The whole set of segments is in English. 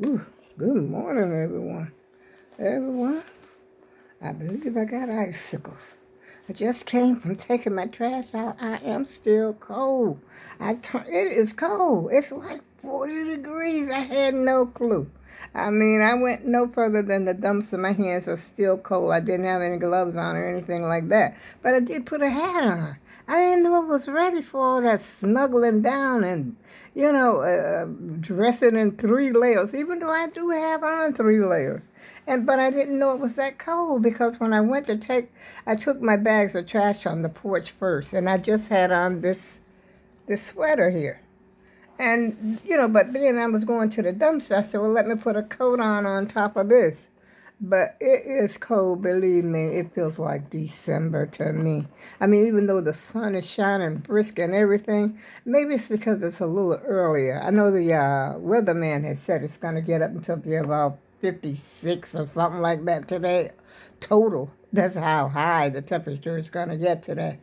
Ooh, good morning, everyone. Everyone, I believe I got icicles. I just came from taking my trash out. I am still cold. It is cold. It's like 40 degrees. I had no clue. I mean, I went no further than the dumpster. My hands are still cold. I didn't have any gloves on or anything like that. But I did put a hat on. I didn't know I was ready for all that snuggling down and, dressing in 3 layers, even though I do have on 3 layers. But I didn't know it was that cold because when I went to I took my bags of trash on the porch first, and I just had on this sweater here. And, but then I was going to the dumpster. I said, well, let me put a coat on top of this. But it is cold, believe me. It feels like December to me. I mean, even though the sun is shining brisk and everything, maybe it's because it's a little earlier. I know the weatherman had said it's going to get up until about 56 or something like that today, total. That's how high the temperature is going to get today.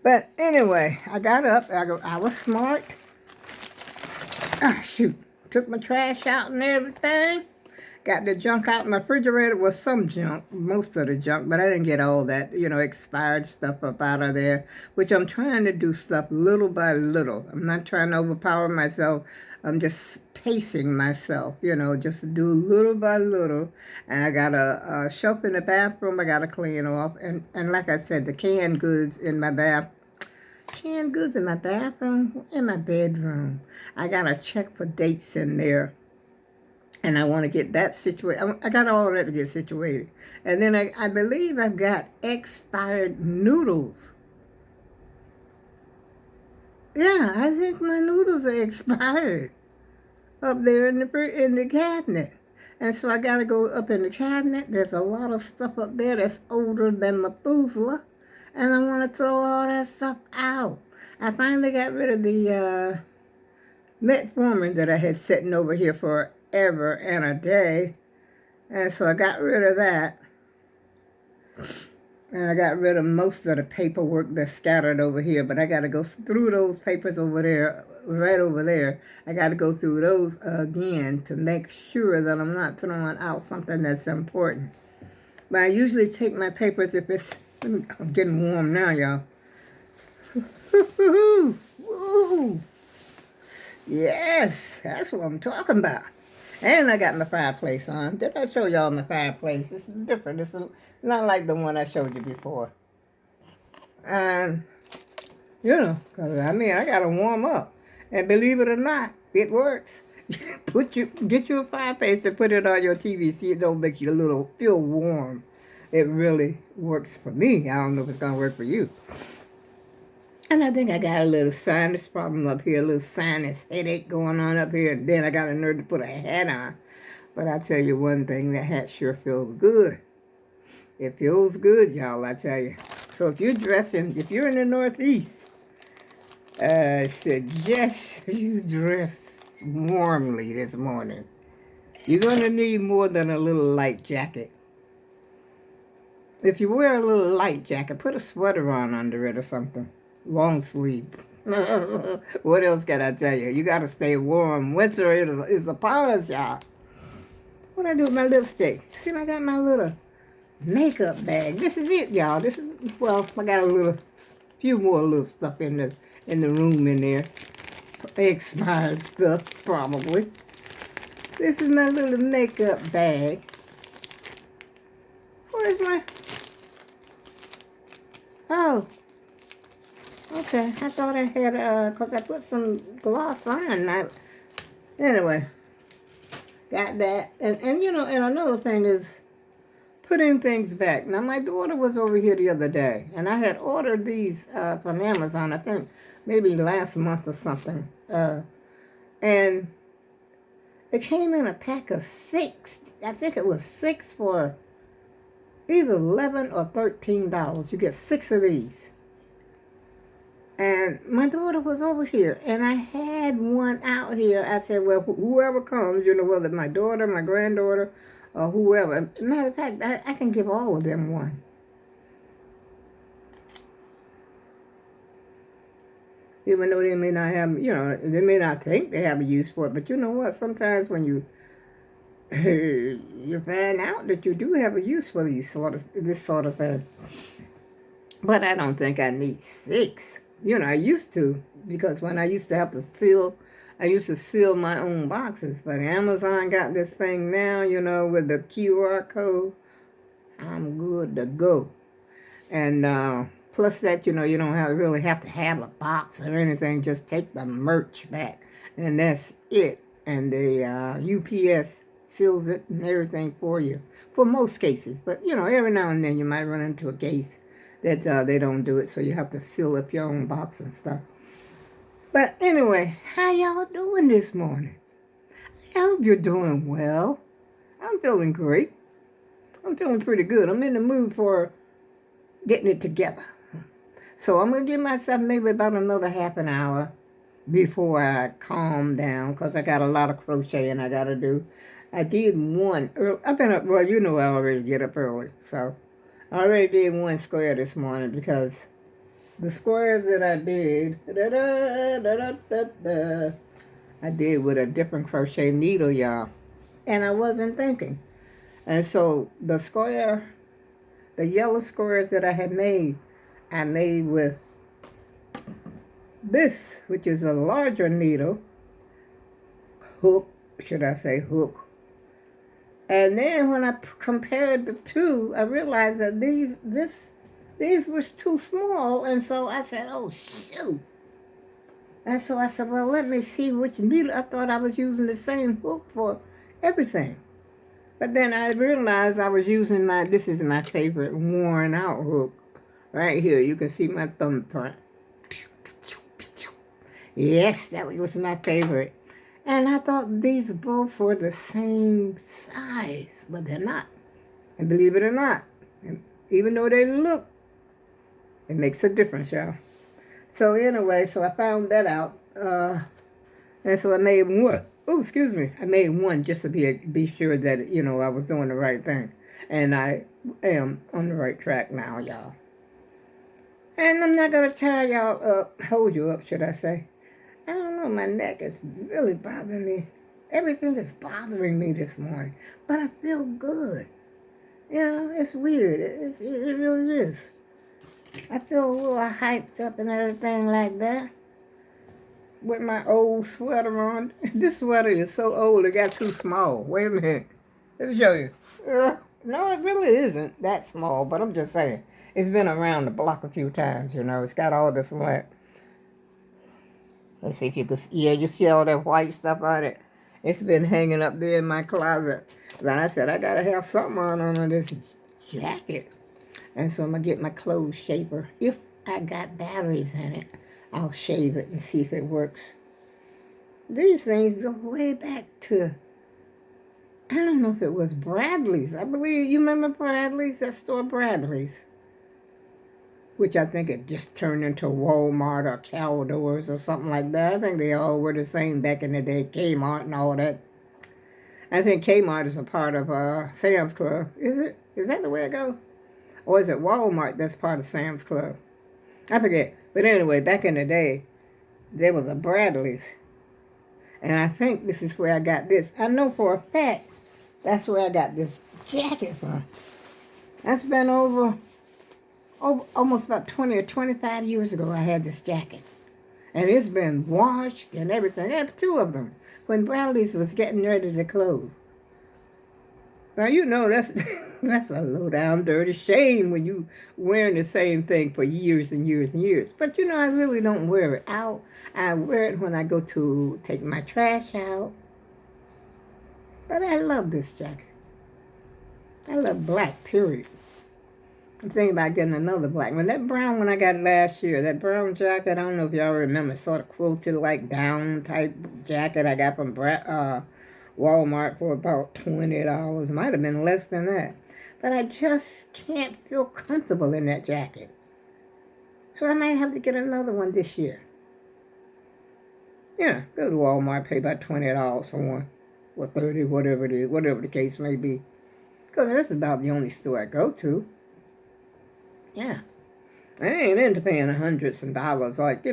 But anyway, I got up. I was smart. Shoot. Took my trash out and everything. Got the junk out. My refrigerator was some junk, most of the junk, but I didn't get all that, expired stuff up out of there, which I'm trying to do stuff little by little. I'm not trying to overpower myself. I'm just pacing myself, just to do little by little. And I got a shelf in the bathroom I got to clean off. And like I said, the canned goods in my bathroom, in my bedroom. I got to check for dates in there. And I want to get that situated. I got all that to get situated. And then I believe I've got expired noodles. Yeah, I think my noodles are expired up there in the cabinet. And so I got to go up in the cabinet. There's a lot of stuff up there that's older than Methuselah. And I want to throw all that stuff out. I finally got rid of the metformin that I had sitting over here forever and a day. And so I got rid of that. And I got rid of most of the paperwork that's scattered over here. But I got to go through those papers over there, right over there. I got to go through those again to make sure that I'm not throwing out something that's important. But I usually take my papers if it's... I'm getting warm now, y'all. Woo! Yes, that's what I'm talking about. And I got my fireplace on. Did I show y'all my fireplace? It's different. It's not like the one I showed you before. And, because I got to warm up. And believe it or not, it works. Get you a fireplace and put it on your TV. See, it don't make you feel warm. It really works for me. I don't know if it's going to work for you. And I think I got a little sinus problem up here, a little sinus headache going on up here. And then I got a nerve to put a hat on. But I tell you one thing, that hat sure feels good. It feels good, y'all, I tell you. So if you're in the Northeast, I suggest you dress warmly this morning. You're going to need more than a little light jacket. If you wear a little light jacket, put a sweater on under it or something. Long sleeve. What else can I tell you? You got to stay warm. Winter is upon us, y'all. What I do with my lipstick? See, I got my little makeup bag. This is it, y'all. I got a few more little stuff in the room in there. Expired stuff, probably. This is my little makeup bag. Where's my... Oh. Okay, I thought I had, because I put some gloss on. Anyway, got that. And another thing is putting things back. Now, my daughter was over here the other day, and I had ordered these from Amazon, I think, maybe last month or something. And it came in a pack of 6. I think it was 6 for either $11 or $13. You get 6 of these. And my daughter was over here, and I had one out here. I said, well, whoever comes, whether my daughter, my granddaughter, or whoever. Matter of fact, I can give all of them one. Even though they may not have, they may not think they have a use for it. But you know what? Sometimes when you you find out that you do have a use for this sort of thing. But I don't think I need 6. I used to, because when I used to have to seal, I used to seal my own boxes. But Amazon got this thing now, with the QR code. I'm good to go. And plus that, you don't really have to have a box or anything. Just take the merch back, and that's it. And the UPS seals it and everything for you, for most cases. But, every now and then you might run into a case that they don't do it, so you have to seal up your own box and stuff. But anyway, how y'all doing this morning? I hope you're doing well. I'm feeling great. I'm feeling pretty good. I'm in the mood for getting it together. So I'm going to give myself maybe about another half an hour before I calm down, because I got a lot of crocheting I got to do. I did one early. I've been up, well, I already get up early. So I already did one square this morning, because the squares that I did, I did with a different crochet needle, y'all. And I wasn't thinking. And so the yellow squares that I made with this, which is a larger needle, hook. And then when I compared the two, I realized that these were too small, and so I said, oh, shoot. And so I said, well, let me see which needle. I thought I was using the same hook for everything. But then I realized I was using this is my favorite worn out hook. Right here, you can see my thumbprint. Yes, that was my favorite. And I thought these both were the same size, but they're not. And believe it or not, even though they look, it makes a difference, y'all. So anyway, so I found that out. And so I made one. Oh, excuse me. I made one just to be sure that, I was doing the right thing. And I am on the right track now, y'all. And I'm not going to tie y'all up, hold you up, should I say. I don't know, my neck is really bothering me. Everything is bothering me this morning. But I feel good. It's weird. It really is. I feel a little hyped up and everything like that. With my old sweater on. This sweater is so old, it got too small. Wait a minute. Let me show you. No, it really isn't that small, but I'm just saying. It's been around the block a few times, It's got all this like. Let's see if you can see. Yeah, you see all that white stuff on it? It's been hanging up there in my closet. But I said, I got to have something on under this jacket. And so I'm going to get my clothes shaper. If I got batteries in it, I'll shave it and see if it works. These things go way back to, I don't know if it was Bradley's. I believe, you remember Bradley's? That store Bradley's. Which I think it just turned into Walmart or Caldors or something like that. I think they all were the same back in the day, Kmart and all that. I think Kmart is a part of Sam's Club. Is it? Is that the way it goes? Or is it Walmart that's part of Sam's Club? I forget. But anyway, back in the day, there was a Bradley's. And I think this is where I got this. I know for a fact that's where I got this jacket from. That's been over almost about 20 or 25 years ago I had this jacket. And it's been washed and everything. I have 2 of them when Bradley's was getting ready to close. Now, that's that's a low-down dirty shame when you wearing the same thing for years and years and years. But, I really don't wear it out. I wear it when I go to take my trash out. But I love this jacket. I love black, period. I'm thinking about getting another black one. That brown one I got last year, that brown jacket, I don't know if y'all remember, sort of quilted like down type jacket I got from Walmart for about $20. Might have been less than that. But I just can't feel comfortable in that jacket. So I might have to get another one this year. Yeah, go to Walmart, pay about $20 for one. Or $30, whatever it is, whatever the case may be. Because that's about the only store I go to. Yeah. I ain't into paying hundreds of dollars. Like,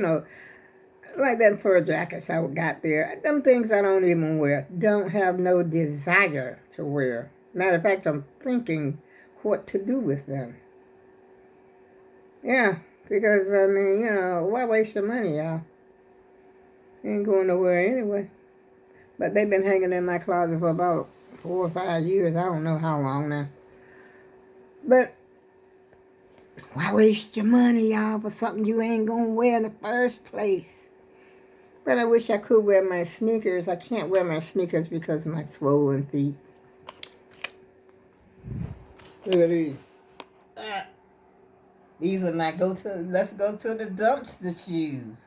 Like them fur jackets I got there. Them things I don't even wear. Don't have no desire to wear. Matter of fact, I'm thinking what to do with them. Yeah, because I mean, why waste your money, y'all? Ain't going nowhere anyway. But they've been hanging in my closet for about 4 or 5 years. I don't know how long now. But why waste your money, y'all, for something you ain't gonna wear in the first place? But I wish I could wear my sneakers. I can't wear my sneakers because of my swollen feet. Look at these. These are my let's go to the dumpster shoes.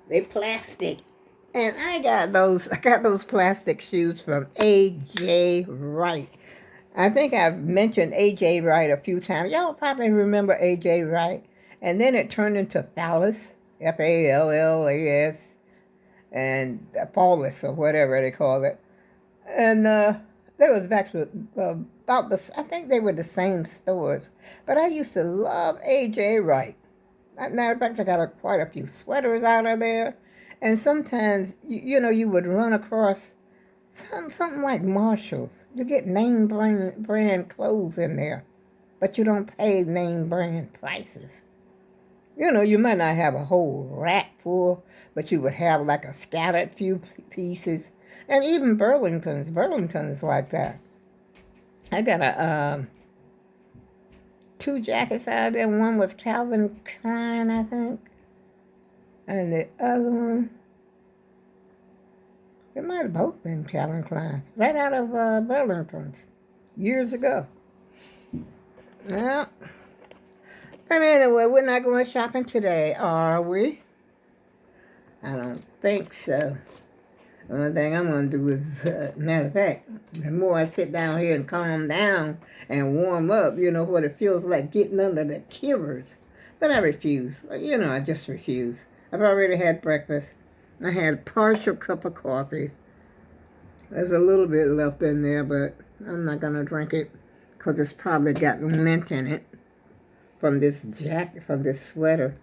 They plastic. And I got those plastic shoes from A.J. Wright. I think I've mentioned A.J. Wright a few times. Y'all probably remember A.J. Wright. And then it turned into Fallas, Fallas, and Paulus, or whatever they call it. And they was actually about I think they were the same stores. But I used to love A.J. Wright. Matter of fact, I got quite a few sweaters out of there. And sometimes, you would run across something like Marshalls. You get name brand clothes in there, but you don't pay name brand prices. You might not have a whole rack full, but you would have like a scattered few pieces. And even Burlington's like that. I got two jackets out of there. One was Calvin Klein, I think. And the other one, it might have both been Calvin Klein. Right out of Burlington's years ago. Well, but anyway, we're not going shopping today, are we? I don't think so. The only thing I'm going to do is, matter of fact, the more I sit down here and calm down and warm up, what it feels like getting under the covers. But I refuse. I just refuse. I've already had breakfast. I had a partial cup of coffee. There's a little bit left in there, but I'm not going to drink it because it's probably got lint in it from this jacket, from this sweater.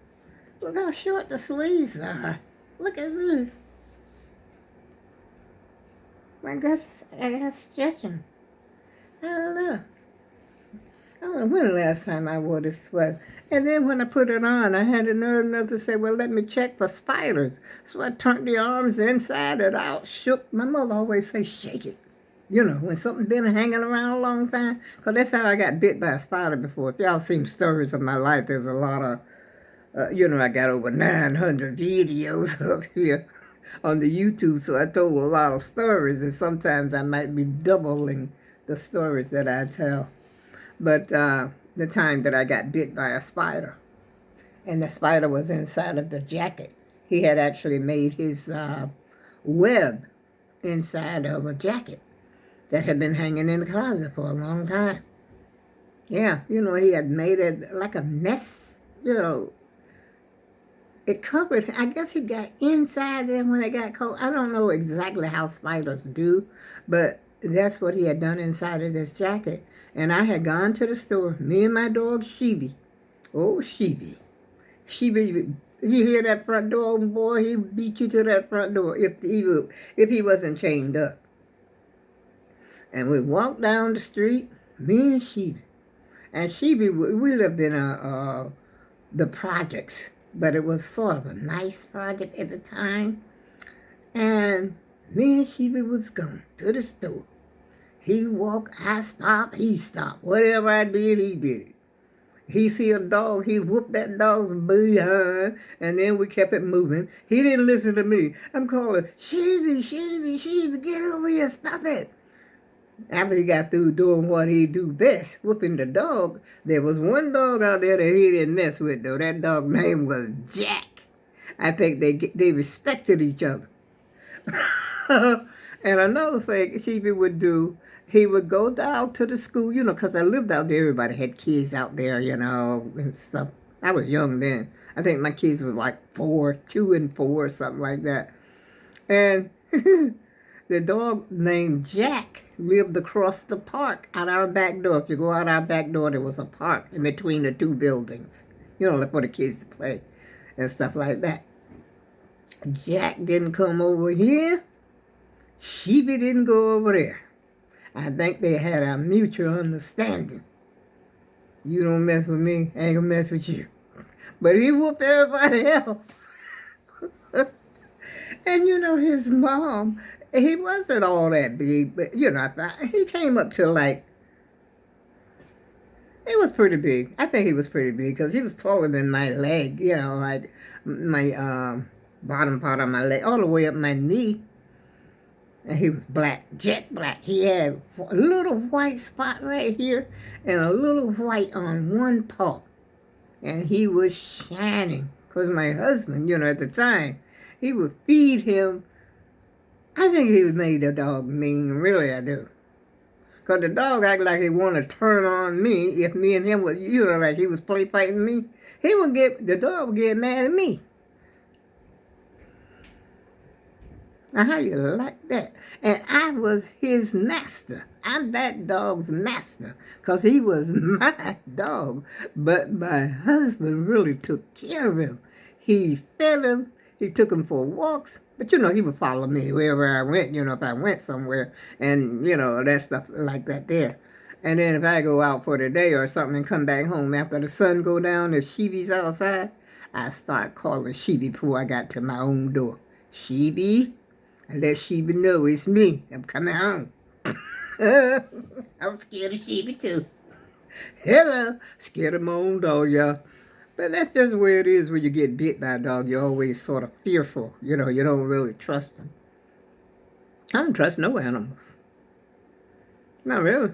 Look how short the sleeves are. Look at this. My gosh, I got to stretch them. I don't know. I don't know when the last time I wore this sweater. And then when I put it on, I had the nerve enough to say, well, let me check for spiders. So I turned the arms inside and out, shook. My mother always say, shake it. When something's been hanging around a long time. Because that's how I got bit by a spider before. If y'all seen stories of my life, there's a lot of, I got over 900 videos up here on the YouTube. So I told a lot of stories. And sometimes I might be doubling the stories that I tell. But the time that I got bit by a spider, and the spider was inside of the jacket. He had actually made his web inside of a jacket that had been hanging in the closet for a long time. Yeah, he had made it like a nest, It covered, I guess he got inside there when it got cold. I don't know exactly how spiders do, but that's what he had done inside of this jacket. And I had gone to the store, me and my dog, Sheeby. Oh, Sheeby. Sheeby, you hear that front door, boy, he beat you to that front door if he wasn't chained up. And we walked down the street, me and Sheeby. And Sheeby, we lived in the projects, but it was sort of a nice project at the time. And me and Sheeby was going to the store. He walked, I stopped, he stopped. Whatever I did, he did it. He see a dog, he whooped that dog's behind, and then we kept it moving. He didn't listen to me. I'm calling, Sheeby, get over here, stop it. After he got through doing what he do best, whooping the dog, there was one dog out there that he didn't mess with, though. That dog's name was Jack. I think they respected each other. And another thing Sheeby would do, he would go down to the school, because I lived out there. Everybody had kids out there, and stuff. I was young then. I think my kids was like 2 and 4, something like that. And the dog named Jack lived across the park out our back door. If you go out our back door, there was a park in between the two buildings, like for the kids to play and stuff like that. Jack didn't come over here. Sheepy didn't go over there. I think they had a mutual understanding. You don't mess with me, I ain't gonna mess with you. But he whooped everybody else. And you know, his mom, he wasn't all that big, but you know, he came up to like, he was pretty big. I think he was pretty big because he was taller than my leg, you know, like my bottom part of my leg, all the way up my knee. And he was black, jet black. He had a little white spot right here and a little white on one paw. And he was shining. Because my husband, you know, at the time, he would feed him. I think he made the dog mean, really I do. Because the dog acted like he wanted to turn on me if me and him was, you know, like he was play fighting me. The dog would get mad at me. Now, how you like that? And I was his master. I'm that dog's master because he was my dog. But my husband really took care of him. He fed him. He took him for walks. But, you know, he would follow me wherever I went, you know, if I went somewhere. And, you know, that stuff like that there. And then if I go out for the day or something and come back home after the sun go down, if Sheeby's outside, I start calling Sheeby before I got to my own door. Sheeby? I let Sheeba know it's me. I'm coming home. I'm scared of Sheeba too. Hello. Scared of my own dog, y'all. But that's just the way it is when you get bit by a dog. You're always sort of fearful. You know, you don't really trust them. I don't trust no animals. Not really.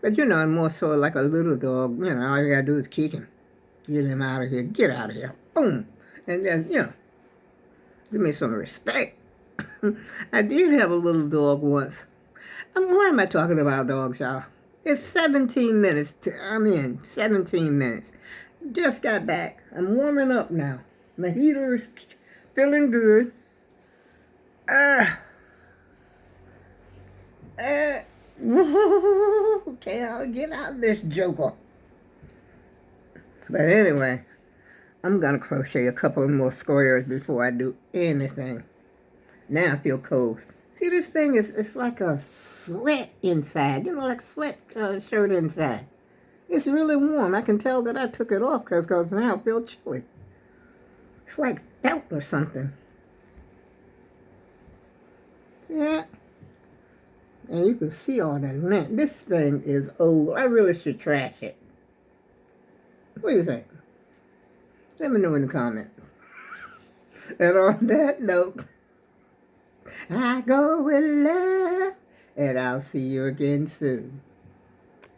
But you know, I'm more so like a little dog. You know, all you gotta do is kick him. Get him out of here. Get out of here. Boom. And then, you know, give me some respect. I did have a little dog once. Why am I talking about dogs, y'all? It's 17 minutes. I'm in. 17 minutes. Just got back. I'm warming up now. My heater's feeling good. Okay, I'll get out of this joker. But anyway, I'm going to crochet a couple of more squares before I do anything. Now I feel cold. See, this thing it's like a sweat inside. You know, like a sweat shirt inside. It's really warm. I can tell that I took it off because now I feel chilly. It's like felt or something. Yeah. And you can see all that lint. This thing is old. I really should trash it. What do you think? Let me know in the comments. And on that note, I go with love, and I'll see you again soon.